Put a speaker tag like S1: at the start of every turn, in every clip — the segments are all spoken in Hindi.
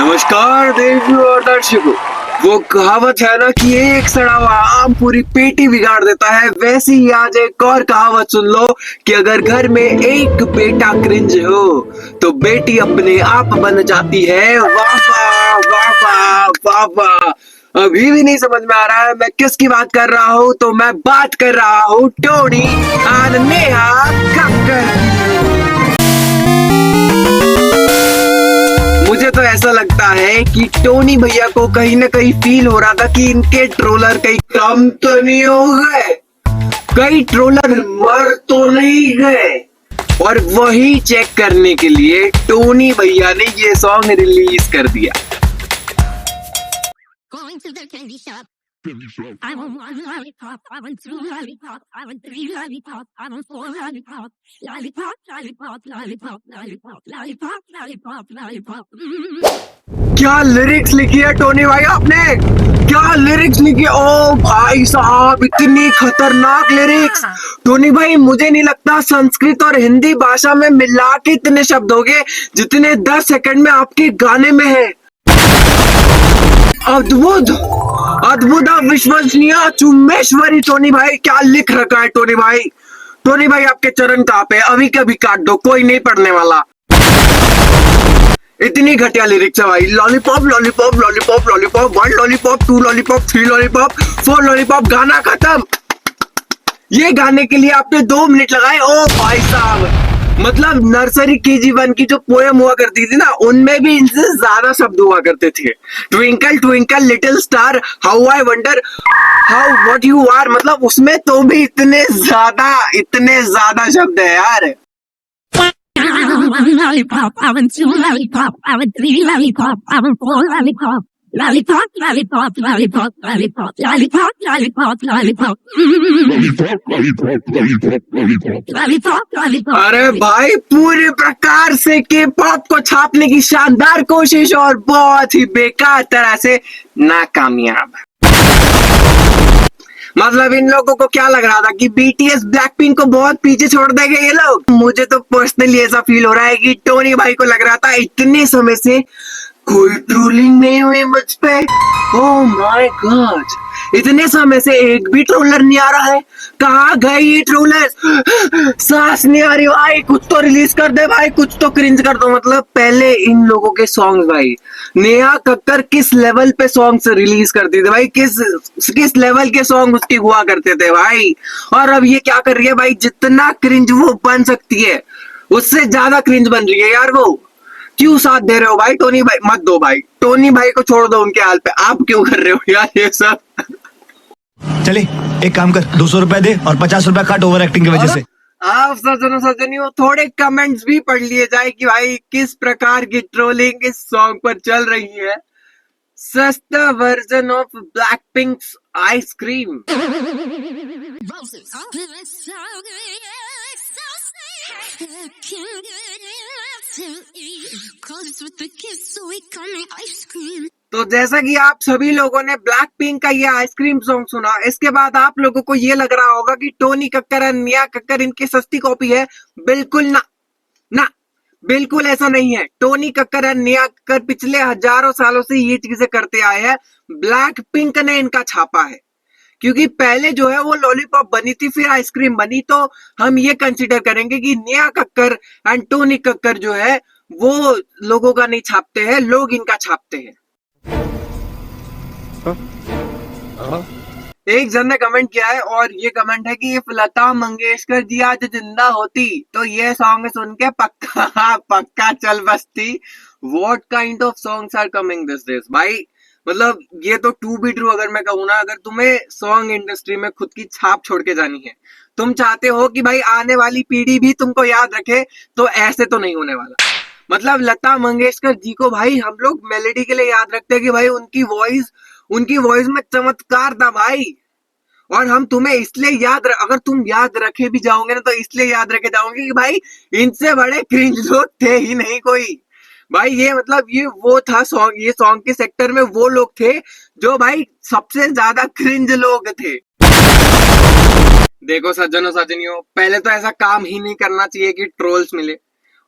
S1: नमस्कार देवियों और दर्शकों। वो कहावत है ना कि एक सड़ा हुआ आम पूरी पेटी बिगाड़ देता है, वैसे ही आज एक और कहावत सुन लो कि अगर घर में एक बेटा क्रिंज हो तो बेटी अपने आप बन जाती है। वाह वाह वाह वाह वाह वाह। अभी भी नहीं समझ में आ रहा है मैं किसकी बात कर रहा हूँ, तो मैं बात कर रहा हूँ टोनी और नेहा कक्कर की। मुझे तो ऐसा लगता है कि टोनी भैया को कहीं ना कहीं फील हो रहा था कि इनके ट्रोलर कहीं कम तो नहीं हो गए, कई ट्रोलर मर तो नहीं गए। और वही चेक करने के लिए टोनी भैया ने ये सॉन्ग रिलीज कर दिया।
S2: Going to the candy shop. I want one lollipop, I want two lollipops, I want three lollipops, I want four lollipops. Lollipop, lollipop, lollipop, lollipop, lollipop, lollipop, lollipop.
S1: क्या लिरिक्स लिखी है टोनी भाई आपने, क्या लिरिक्स लिखी है। ओ भाई साहब, इतनी खतरनाक लिरिक्स। टोनी भाई मुझे नहीं लगता संस्कृत और हिंदी भाषा में मिला के इतने शब्द होंगे जितने 10 सेकंड में आपके गाने में है। अद्भुत अद्भुत अविश्वसनीय चुम्बेश्वरी। टोनी भाई क्या लिख रखा है टोनी भाई। टोनी भाई आपके चरण कहाँ पे, अभी कभी काट दो, कोई नहीं पढ़ने वाला। इतनी घटिया लिरिक्स है भाई। Lollipop lollipop lollipop lollipop, 1 lollipop 2 lollipop 3 lollipop 4 lollipop, गाना खत्म। ये गाने के लिए आपने 2 मिनट लगाए। ओ भाई साहब, मतलब नर्सरी KG1 की जो पोएम हुआ करती थी ना, उनमें भी इनसे ज्यादा शब्द हुआ करते थे। Twinkle twinkle little star how I wonder how what you are, मतलब उसमें तो भी इतने ज्यादा शब्द है यार।
S2: I want one lollipop, I want two lollipop, I want three lollipop, I want four lollipop. Lollipop, lollipop, lollipop, lollipop, lollipop, lollipop, lollipop. Lollipop, lollipop.
S1: अरे भाई पूरे प्रकार से K-pop को छापने की शानदार कोशिश और बहुत ही बेकार तरह से नाकामयाब। मतलब इन लोगों को क्या लग रहा था कि BTS ब्लैकपिंक को बहुत पीछे छोड़ देंगे ये लोग। मुझे तो पर्सनली ऐसा फील हो रहा है कि टोनी भाई को लग रहा था इतने समय से कोई ट्रोलिंग नहीं हुई मुझ पे। ओह माय गॉड, इतने समय से एक भी ट्रोलर नहीं आ रहा है। कहाँ गए ये ट्रोलर्स? सांस नहीं आ रही भाई, कुछ तो रिलीज कर दे भाई, कुछ तो क्रिंज कर दो। मतलब पहले इन लोगों के सॉन्ग भाई, नेहा कक्कर किस लेवल पे सॉन्ग्स रिलीज करती थी भाई, किस लेवल के सॉन्ग उसकी हुआ करते थे भाई। और अब ये क्या कर रही है भाई, जितना क्रिंज वो बन सकती है उससे ज्यादा क्रिंज बन रही है यार। वो क्यों साथ दे रहे हो भाई? टोनी भाई मत दो भाई, टोनी भाई को छोड़ दो उनके हाल पे। आप क्यों कर रहे हो यार ये सब?
S3: चले एक काम कर, 200 रुपए दे और 50 रुपए काट ओवर एक्टिंग की वजह से।
S1: आप सज्जनों थोड़े कमेंट्स भी पढ़ लिए जाए कि भाई किस प्रकार की ट्रोलिंग इस सॉन्ग पर चल रही है। सस्ता version of Blackpink's ice cream.
S2: Roses. It's so good, it's so sweet. Looking good enough to eat. Clothes with the kiss, so we call me ice cream.
S1: तो जैसा कि आप सभी लोगों ने ब्लैक पिंक का ये आइसक्रीम सॉन्ग सुना, इसके बाद आप लोगों को ये लग रहा होगा कि टोनी कक्कर और नेहा कक्कर इनकी सस्ती कॉपी है। बिल्कुल ना, बिल्कुल ऐसा नहीं है। टोनी कक्कर और नेहा कक्कर पिछले हजारों सालों से ये चीजें करते आए हैं। ब्लैक पिंक ने इनका छापा है, क्योंकि पहले जो है वो लॉलीपॉप बनी थी, फिर आइसक्रीम बनी। तो हम ये कंसीडर करेंगे कि नेहा कक्कर एंड टोनी कक्कर जो है वो लोगों का नहीं छापते हैं, लोग इनका छापते हैं। एक जन ने कमेंट किया है और ये कमेंट है कि इफ लता मंगेशकर जी आज जिंदा होती तो ये सॉन्ग सुन के पक्का चल बसती। What kind of songs are coming this days भाई। मतलब ये तो टू बी ट्रू अगर मैं कहूँ ना, अगर तुम्हें सॉन्ग इंडस्ट्री में खुद की छाप छोड़ के जानी है, तुम चाहते हो कि भाई आने वाली पीढ़ी भी तुमको याद रखे, तो ऐसे तो नहीं होने वाला। मतलब लता मंगेशकर जी को भाई हम लोग मेलोडी के लिए याद रखते हैं कि भाई उनकी वॉइस में चमत्कार था भाई। और हम तुम्हें इसलिए अगर तुम याद रखे भी जाओगे ना, तो इसलिए याद रखे जाओगे कि भाई इनसे बड़े क्रिंज लोग थे ही नहीं कोई भाई। ये मतलब ये वो था सॉन्ग, ये सॉन्ग के सेक्टर में वो लोग थे जो भाई सबसे ज्यादा क्रिंज लोग थे। देखो सज्जनों सज्जनियों, पहले तो ऐसा काम ही नहीं करना चाहिए कि ट्रोल्स मिले।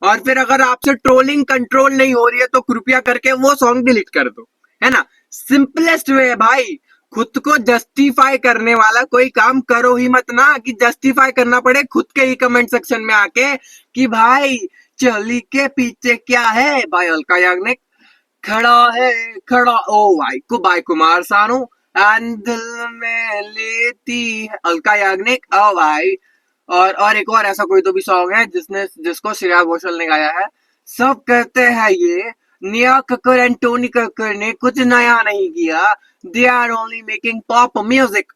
S1: और फिर अगर आपसे ट्रोलिंग कंट्रोल नहीं हो रही है तो कृपया करके वो सॉन्ग डिलीट कर दो, है ना। सिंपलेस्ट वे है भाई, खुद को जस्टिफाई करने वाला कोई काम करो ही मत ना, कि जस्टिफाई करना पड़े खुद के ही कमेंट सेक्शन में आके कि भाई चली के पीछे क्या है। भाई अलका याग्निक खड़ा है, खड़ा, ओ भाई कुमार सानू एंड दिल में लेती है अलका याग्निक, ओ भाई। और एक और ऐसा कोई तो भी सॉन्ग है जिसको श्रेया घोषाल ने गाया है। सब कहते हैं ये नेहा कक्कर एंड टोनी कक्कर ने कुछ नया नहीं किया, they are only making pop music,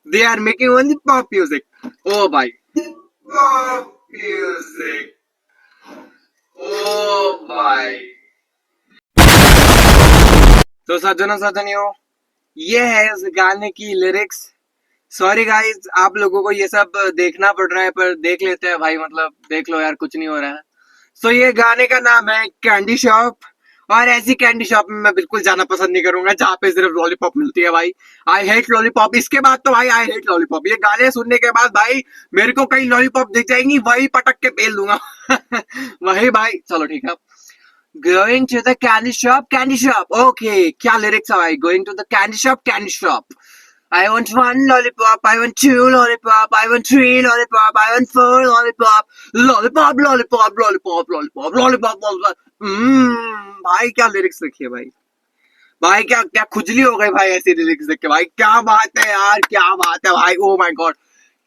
S1: they are making only pop music. ओ भाई पॉप म्यूजिक, ओ भाई। तो सज्जनों सज्जनियों, ये है इस गाने की लिरिक्स। सॉरी गाइस, आप लोगों को ये सब देखना पड़ रहा है, पर देख लेते हैं भाई, मतलब देख लो यार, कुछ नहीं हो रहा है। सो ये गाने का नाम है कैंडी शॉप, और ऐसी कैंडी शॉप में मैं बिल्कुल जाना पसंद नहीं करूंगा जहाँ पे सिर्फ लॉलीपॉप मिलती है भाई। I hate lollipop. इसके बाद तो भाई आई हेट लॉलीपॉप। ये गाने सुनने के बाद भाई मेरे को कहीं लॉलीपॉप दिख जाएंगी, वही पटक के पेल दूंगा। वही भाई, चलो ठीक है। Going to the candy shop. Okay, क्या lyrics है भाई? Going to the candy shop. I want one lollipop, I want two lollipop, I want three lollipop, I want four lollipop. Lollipop. भाई क्या lyrics लिखी है भाई? भाई क्या खुजली हो गई भाई ऐसी lyrics देख के भाई। क्या बात है यार, क्या बात है भाई। Oh my god.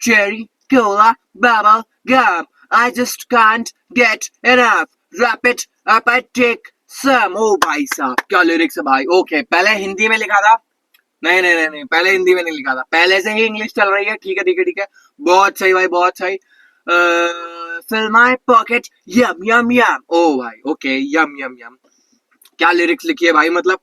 S1: Cherry, cola, bubble, gum. I just can't get enough. Wrap it up, I take some. ओ भाई साहब क्या लिरिक्स है भाई। ओके, पहले हिंदी में लिखा था, नहीं, पहले हिंदी में नहीं लिखा था, पहले से ही इंग्लिश चल रही है। ठीक है, बहुत सही भाई, बहुत सही। फिल माई पॉकेट यम यम यम। ओ भाई ओके, यम यम यम, क्या लिरिक्स लिखी है भाई। मतलब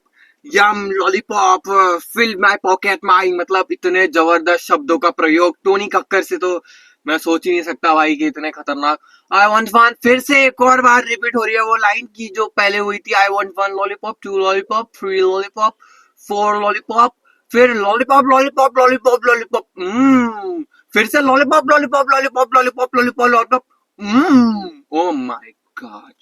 S1: यम लॉलीपॉप फिल माई पॉकेट माई, मतलब इतने जबरदस्त शब्दों का प्रयोग टोनी कक्कर से तो मैं सोच ही नहीं सकता भाई कि इतने खतरनाक। आई वॉन्ट वन, फिर से एक और बार रिपीट हो रही है वो लाइन की जो पहले हुई थी। I want one lollipop, two lollipop, three lollipop, four lollipop, फिर लॉलीपॉप। फिर से लॉलीपॉप। Oh my God.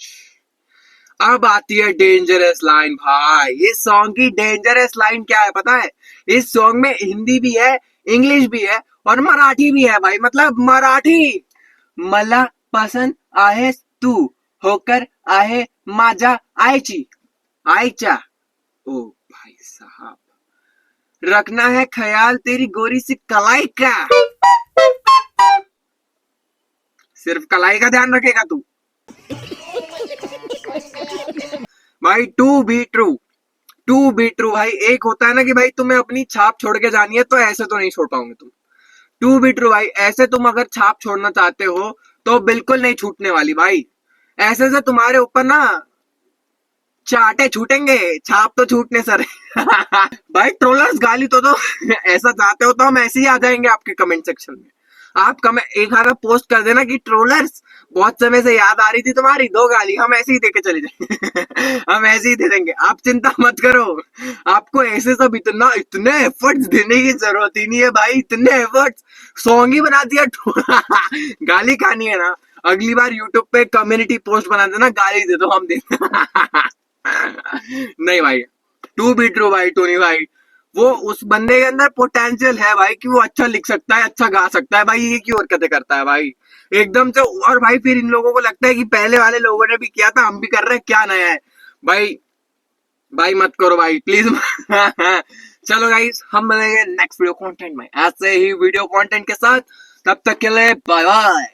S1: अब आती है डेंजरस लाइन भाई। इस सॉन्ग की डेंजरस लाइन क्या है पता है? इस सॉन्ग में हिंदी भी है, इंग्लिश भी है और मराठी भी है भाई। मतलब मराठी, मला पसंद आहेस तू, होकर आहे माझ्या आईच्या। ओ भाई साहब, रखना है ख्याल तेरी गोरी सी कलाई का। सिर्फ कलाई का ध्यान रखेगा तू भाई। टू बी ट्रू भाई। एक होता है ना कि भाई तुम्हें अपनी छाप छोड़ के जानी है, तो ऐसे तो नहीं छोड़ पाओगे तुम। टू बी ट्रू भाई, ऐसे तुम अगर छाप छोड़ना चाहते हो तो बिल्कुल नहीं छूटने वाली भाई। ऐसे से तुम्हारे ऊपर ना चाटे छूटेंगे, छाप तो छूटने सर। भाई ट्रोलर्स गाली तो दो। ऐसा चाहते हो तो हम ऐसे ही आ जाएंगे आपके कमेंट सेक्शन में। आप एक आधा पोस्ट कर देना कि ट्रोलर्स बहुत समय से याद आ रही थी तुम्हारी, दो गाली, हम ऐसे ही देके चले जाएंगे। हम ऐसे ही दे देंगे, आप चिंता मत करो। आपको ऐसे सब इतने एफर्ट्स देने की जरूरत ही नहीं है भाई। इतने एफर्ट्स, सॉन्ग ही बना दिया। गाली कहानी है ना, अगली बार यूट्यूब पे कम्युनिटी पोस्ट बना देना, गाली दे दो, हम दे। नहीं भाई, टू बी ट्रू भाई, टोनी भाई वो उस बंदे के अंदर पोटेंशियल है भाई कि वो अच्छा लिख सकता है, अच्छा गा सकता है भाई। ये क्यों हरकतें करता है भाई एकदम से। और भाई फिर इन लोगों को लगता है कि पहले वाले लोगों ने भी किया था, हम भी कर रहे हैं, क्या नया है भाई मत करो भाई प्लीज। चलो गाइस, हम मिलेंगे नेक्स्ट वीडियो कंटेंट में ऐसे ही वीडियो कंटेंट के साथ। तब तक के लिए बाय बाय।